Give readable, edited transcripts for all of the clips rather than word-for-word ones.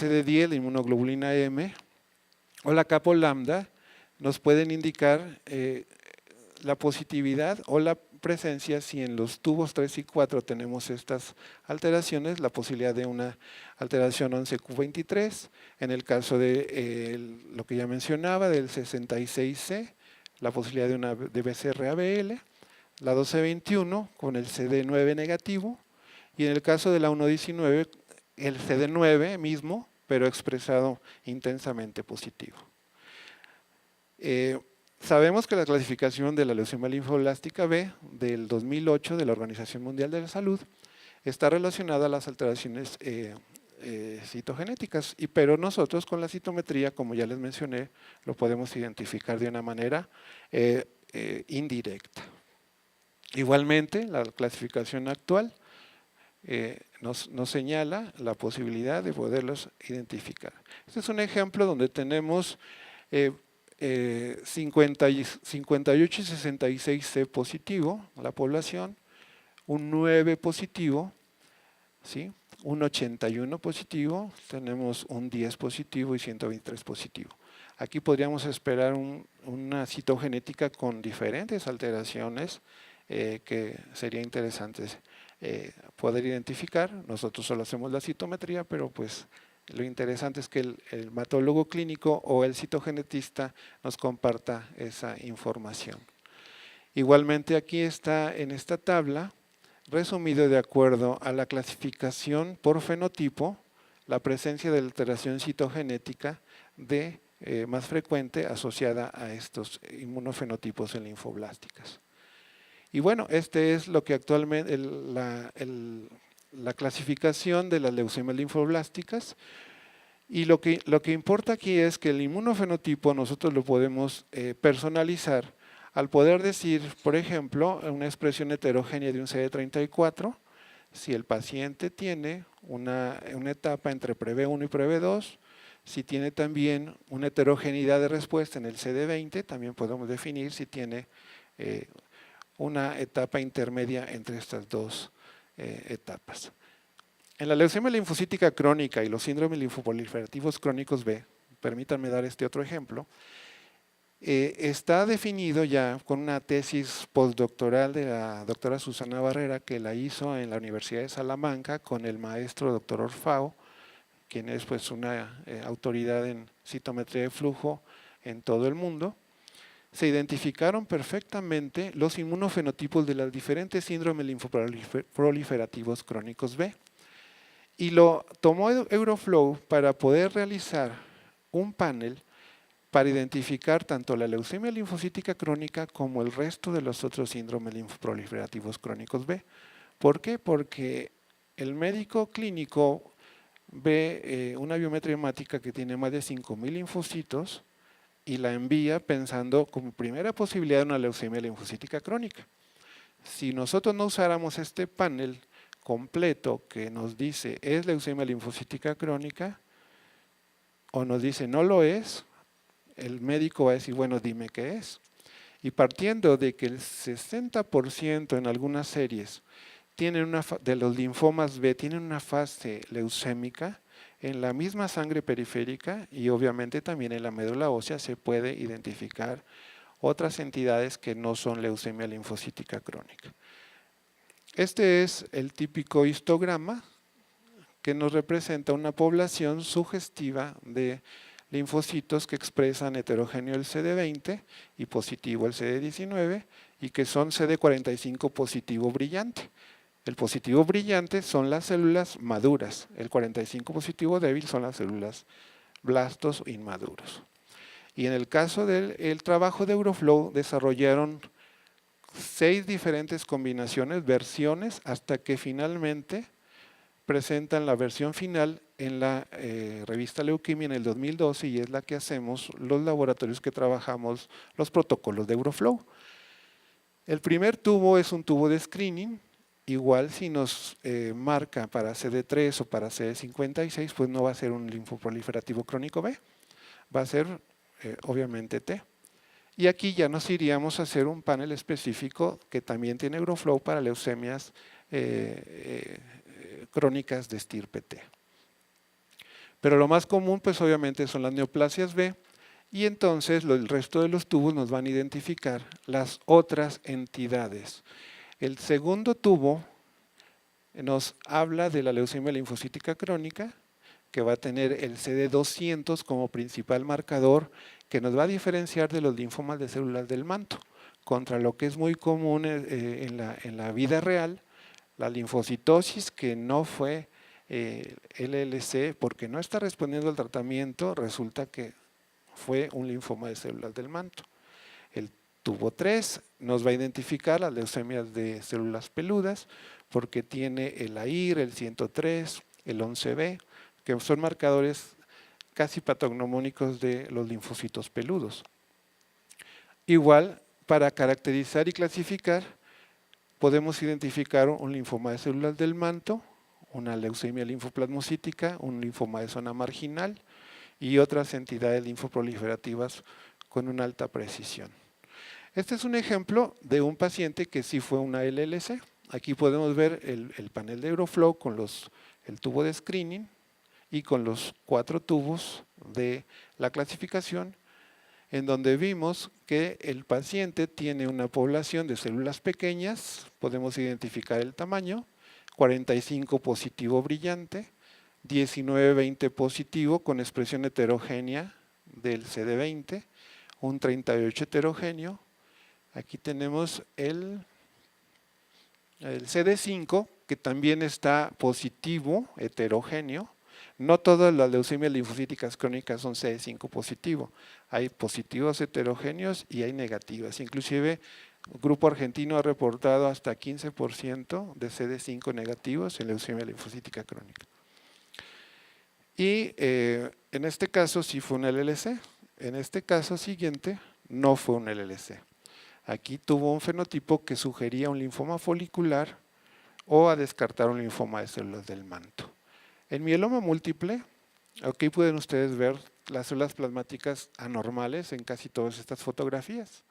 CD10, la inmunoglobulina M, o la capo lambda, nos pueden indicar la positividad o la presencia, si en los tubos 3 y 4 tenemos estas alteraciones, la posibilidad de una alteración 11q23, en el caso de lo que ya mencionaba, del 66C, la posibilidad de una de BCR-ABL, la 1221 con el CD9 negativo, y en el caso de la 119, el CD9 mismo, pero expresado intensamente positivo. Sabemos que la clasificación de la leucemia linfoblástica B del 2008 de la Organización Mundial de la Salud está relacionada a las alteraciones citogenéticas, pero nosotros con la citometría, como ya les mencioné, lo podemos identificar de una manera indirecta. Igualmente, la clasificación actual nos señala la posibilidad de poderlos identificar. Este es un ejemplo donde tenemos 58 y 66C positivo, la población, un 9 positivo, ¿sí? Un 81 positivo, tenemos un 10 positivo y 123 positivo. Aquí podríamos esperar una citogenética con diferentes alteraciones que sería interesante poder identificar. Nosotros solo hacemos la citometría, pero pues lo interesante es que el hematólogo clínico o el citogenetista nos comparta esa información. Igualmente aquí está en esta tabla, resumido de acuerdo a la clasificación por fenotipo, la presencia de alteración citogenética más frecuente asociada a estos inmunofenotipos en linfoblásticas. Y bueno, este es lo que actualmente la clasificación de las leucemias linfoblásticas, y lo que importa aquí es que el inmunofenotipo nosotros lo podemos personalizar al poder decir, por ejemplo, una expresión heterogénea de un CD34, si el paciente tiene una etapa entre PREV1 y PREV2, si tiene también una heterogeneidad de respuesta en el CD20, también podemos definir si tiene una etapa intermedia entre estas dos etapas. En la leucemia linfocítica crónica y los síndromes linfoproliferativos crónicos B, permítanme dar este otro ejemplo, está definido ya con una tesis postdoctoral de la doctora Susana Barrera, que la hizo en la Universidad de Salamanca con el maestro doctor Orfao, quien es pues una autoridad en citometría de flujo en todo el mundo. Se identificaron perfectamente los inmunofenotipos de los diferentes síndromes linfoproliferativos crónicos B. Y lo tomó Euroflow para poder realizar un panel para identificar tanto la leucemia linfocítica crónica como el resto de los otros síndromes linfoproliferativos crónicos B. ¿Por qué? Porque el médico clínico ve una biometría hemática que tiene más de 5,000 linfocitos y la envía pensando como primera posibilidad de una leucemia linfocítica crónica. Si nosotros no usáramos este panel completo que nos dice es leucemia linfocítica crónica o nos dice no lo es, el médico va a decir bueno dime qué es. Y partiendo de que el 60% en algunas series de los linfomas B tienen una fase leucémica, en la misma sangre periférica y obviamente también en la médula ósea se puede identificar otras entidades que no son leucemia linfocítica crónica. Este es el típico histograma que nos representa una población sugestiva de linfocitos que expresan heterogéneo el CD20 y positivo el CD19 y que son CD45 positivo brillante. El positivo brillante son las células maduras, el 45 positivo débil son las células blastos inmaduros. Y en el caso del trabajo de Euroflow desarrollaron 6 diferentes combinaciones, versiones, hasta que finalmente presentan la versión final en la revista Leuquimia en el 2012 y es la que hacemos los laboratorios que trabajamos los protocolos de Euroflow. El primer tubo es un tubo de screening, igual si nos marca para CD3 o para CD56, pues no va a ser un linfoproliferativo crónico B, va a ser obviamente T. Y aquí ya nos iríamos a hacer un panel específico que también tiene Euroflow para leucemias crónicas de estirpe T. Pero lo más común, pues obviamente son las neoplasias B, y entonces el resto de los tubos nos van a identificar las otras entidades. El segundo tubo nos habla de la leucemia linfocítica crónica, que va a tener el CD200 como principal marcador, que nos va a diferenciar de los linfomas de células del manto, contra lo que es muy común en la vida real, la linfocitosis que no fue LLC, porque no está respondiendo al tratamiento, resulta que fue un linfoma de células del manto. El tubo 3 nos va a identificar las leucemias de células peludas, porque tiene el AIR, el 103, el 11B, que son marcadores casi patognomónicos de los linfocitos peludos. Igual, para caracterizar y clasificar, podemos identificar un linfoma de células del manto, una leucemia linfoplasmocítica, un linfoma de zona marginal y otras entidades linfoproliferativas con una alta precisión. Este es un ejemplo de un paciente que sí fue una LLC. Aquí podemos ver el panel de Euroflow con el tubo de screening y con los 4 tubos de la clasificación, en donde vimos que el paciente tiene una población de células pequeñas, podemos identificar el tamaño, 45 positivo brillante, 19-20 positivo con expresión heterogénea del CD20, un 38 heterogéneo. Aquí tenemos el CD5, que también está positivo, heterogéneo. No todas las leucemias linfocíticas crónicas son CD5 positivo. Hay positivos heterogéneos y hay negativas. Inclusive, el grupo argentino ha reportado hasta 15% de CD5 negativos en leucemia linfocítica crónica. Y en este caso sí fue un LLC. En este caso siguiente no fue un LLC. Aquí tuvo un fenotipo que sugería un linfoma folicular o a descartar un linfoma de células del manto. En mieloma múltiple, aquí pueden ustedes ver las células plasmáticas anormales en casi todas estas fotografías,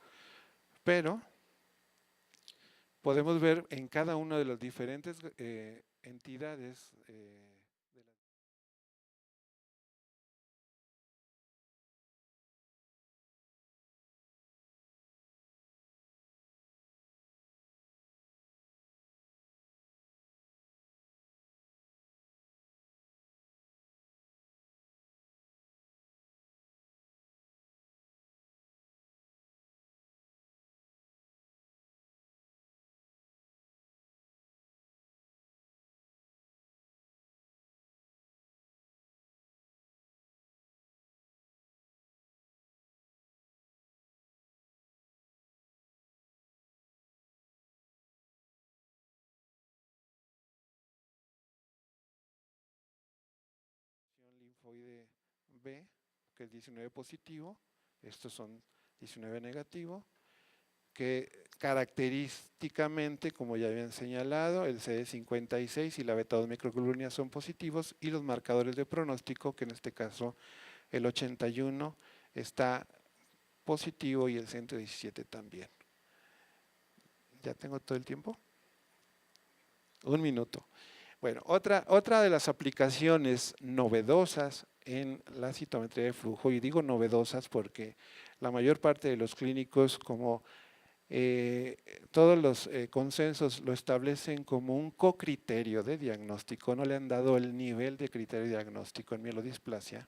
pero podemos ver en cada una de las diferentes entidades linfoide B, que es 19 positivo, estos son 19 negativo, que característicamente, como ya habían señalado, el CD56 y la beta-2 microglobulinas son positivos, y los marcadores de pronóstico, que en este caso el 81 está positivo y el 117 también. ¿Ya tengo todo el tiempo? Un minuto. Bueno, otra de las aplicaciones novedosas en la citometría de flujo, y digo novedosas porque la mayor parte de los clínicos, como todos los consensos lo establecen como un cocriterio de diagnóstico, no le han dado el nivel de criterio diagnóstico en mielodisplasia,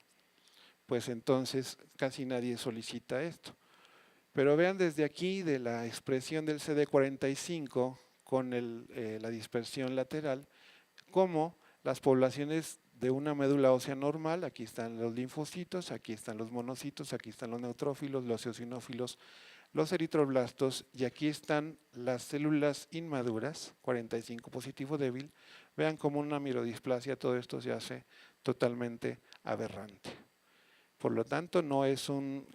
pues entonces casi nadie solicita esto. Pero vean desde aquí de la expresión del CD45 con la dispersión lateral, como las poblaciones de una médula ósea normal, aquí están los linfocitos, aquí están los monocitos, aquí están los neutrófilos, los eosinófilos, los eritroblastos, y aquí están las células inmaduras, 45 positivo débil. Vean como una mielodisplasia todo esto se hace totalmente aberrante. Por lo tanto, no es un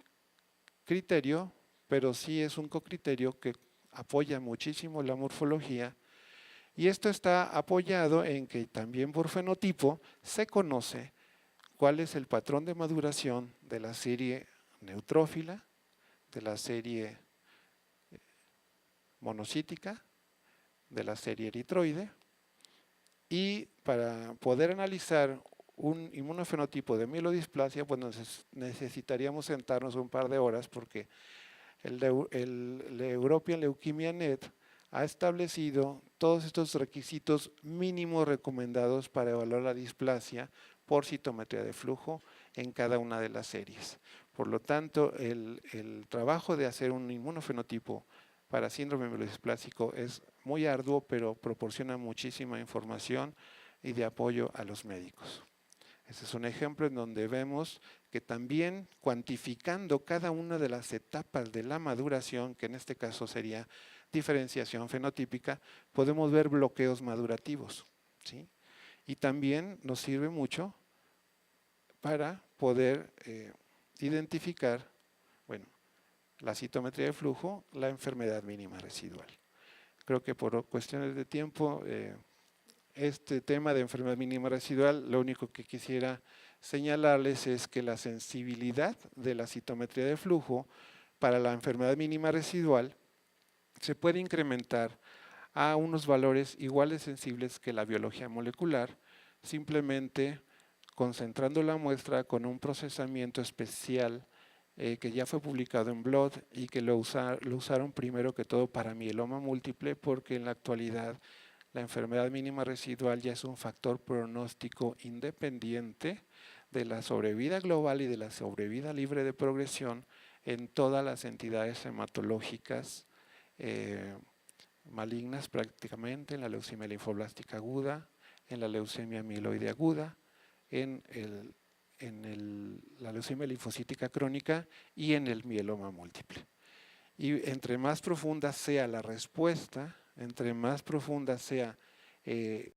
criterio, pero sí es un cocriterio que apoya muchísimo la morfología, y esto está apoyado en que también por fenotipo se conoce cuál es el patrón de maduración de la serie neutrófila, de la serie monocítica, de la serie eritroide, y para poder analizar un inmunofenotipo de mielodisplasia, pues necesitaríamos sentarnos un par de horas porque el European Leukemia Net ha establecido todos estos requisitos mínimos recomendados para evaluar la displasia por citometría de flujo en cada una de las series. Por lo tanto, el trabajo de hacer un inmunofenotipo para síndrome mielodisplásico es muy arduo, pero proporciona muchísima información y de apoyo a los médicos. Este es un ejemplo en donde vemos que también cuantificando cada una de las etapas de la maduración, que en este caso sería diferenciación fenotípica, podemos ver bloqueos madurativos, ¿sí? Y también nos sirve mucho para poder identificar, bueno, la citometría de flujo, la enfermedad mínima residual. Creo que por cuestiones de tiempo, este tema de enfermedad mínima residual, lo único que quisiera señalarles es que la sensibilidad de la citometría de flujo para la enfermedad mínima residual se puede incrementar a unos valores iguales sensibles que la biología molecular, simplemente concentrando la muestra con un procesamiento especial que ya fue publicado en Blood y que lo usaron primero que todo para mieloma múltiple, porque en la actualidad la enfermedad mínima residual ya es un factor pronóstico independiente de la sobrevida global y de la sobrevida libre de progresión en todas las entidades hematológicas malignas prácticamente, en la leucemia linfoblástica aguda, en la leucemia mieloide aguda, en la leucemia linfocítica crónica y en el mieloma múltiple. Y entre más profunda sea la respuesta, entre más profunda sea